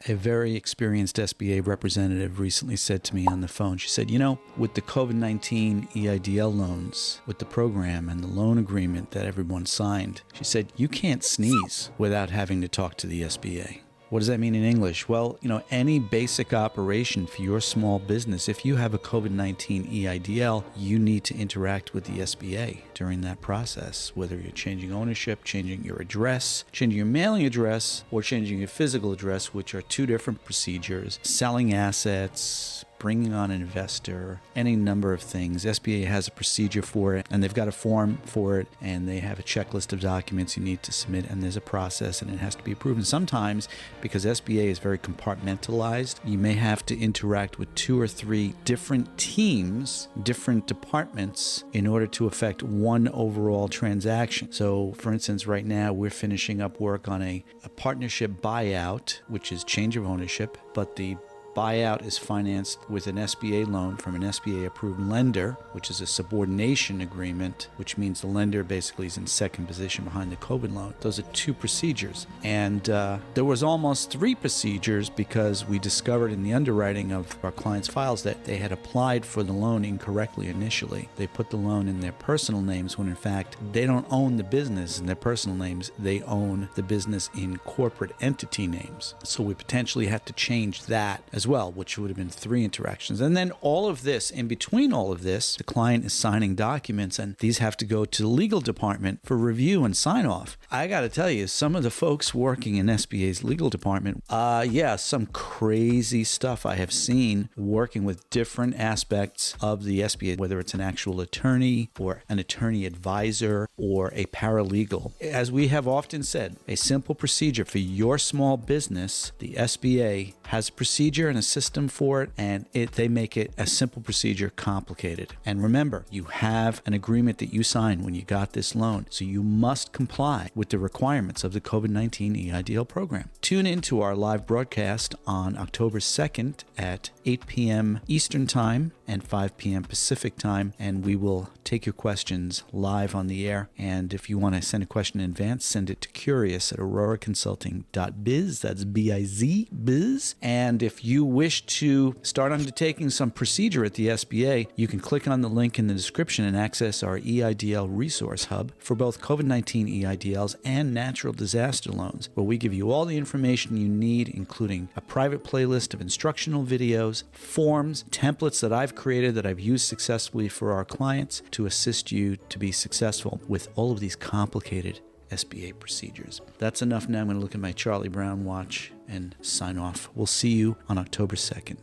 A very experienced SBA representative recently said to me on the phone, she said, with the COVID-19 EIDL loans, with the program and the loan agreement that everyone signed, she said, you can't sneeze without having to talk to the SBA. What does that mean in English? Well, any basic operation for your small business, if you have a COVID-19 EIDL, you need to interact with the SBA during that process, whether you're changing ownership, changing your address, changing your mailing address, or changing your physical address, which are two different procedures, selling assets, bringing on an investor, any number of things. SBA has a procedure for it, and they've got a form for it, and they have a checklist of documents you need to submit, and there's a process, and it has to be approved. And sometimes, because SBA is very compartmentalized, you may have to interact with 2 or 3 different teams, different departments, in order to affect one overall transaction. So, for instance, right now, we're finishing up work on a partnership buyout, which is change of ownership, but the buyout is financed with an SBA loan from an SBA-approved lender, which is a subordination agreement, which means the lender basically is in second position behind the COVID loan. Those are 2 procedures. And there was almost 3 procedures because we discovered in the underwriting of our clients' files that they had applied for the loan incorrectly initially. They put the loan in their personal names when in fact they don't own the business in their personal names. They own the business in corporate entity names. So we potentially had to change that as well, which would have been 3 interactions. And then all of this, in between all of this, the client is signing documents, and these have to go to the legal department for review and sign off. I got to tell you, some of the folks working in SBA's legal department, some crazy stuff I have seen working with different aspects of the SBA, whether it's an actual attorney or an attorney advisor or a paralegal. As we have often said, a simple procedure for your small business, the SBA has a procedure and a system for it, and they make it a simple procedure complicated. And remember, you have an agreement that you signed when you got this loan, so you must comply with the requirements of the COVID-19 EIDL program. Tune in to our live broadcast on October 2nd at 8 p.m. Eastern Time and 5 p.m. Pacific Time, and we will take your questions live on the air. And if you want to send a question in advance, send it to curious@auroraconsulting.biz. That's B-I-Z, biz. And if you wish to start undertaking some procedure at the SBA, you can click on the link in the description and access our EIDL resource hub for both COVID-19 EIDLs and natural disaster loans, where we give you all the information you need, including a private playlist of instructional videos, forms, templates that I've created that I've used successfully for our clients to assist you to be successful with all of these complicated SBA procedures. That's enough now. I'm going to look at my Charlie Brown watch and sign off. We'll see you on October 2nd.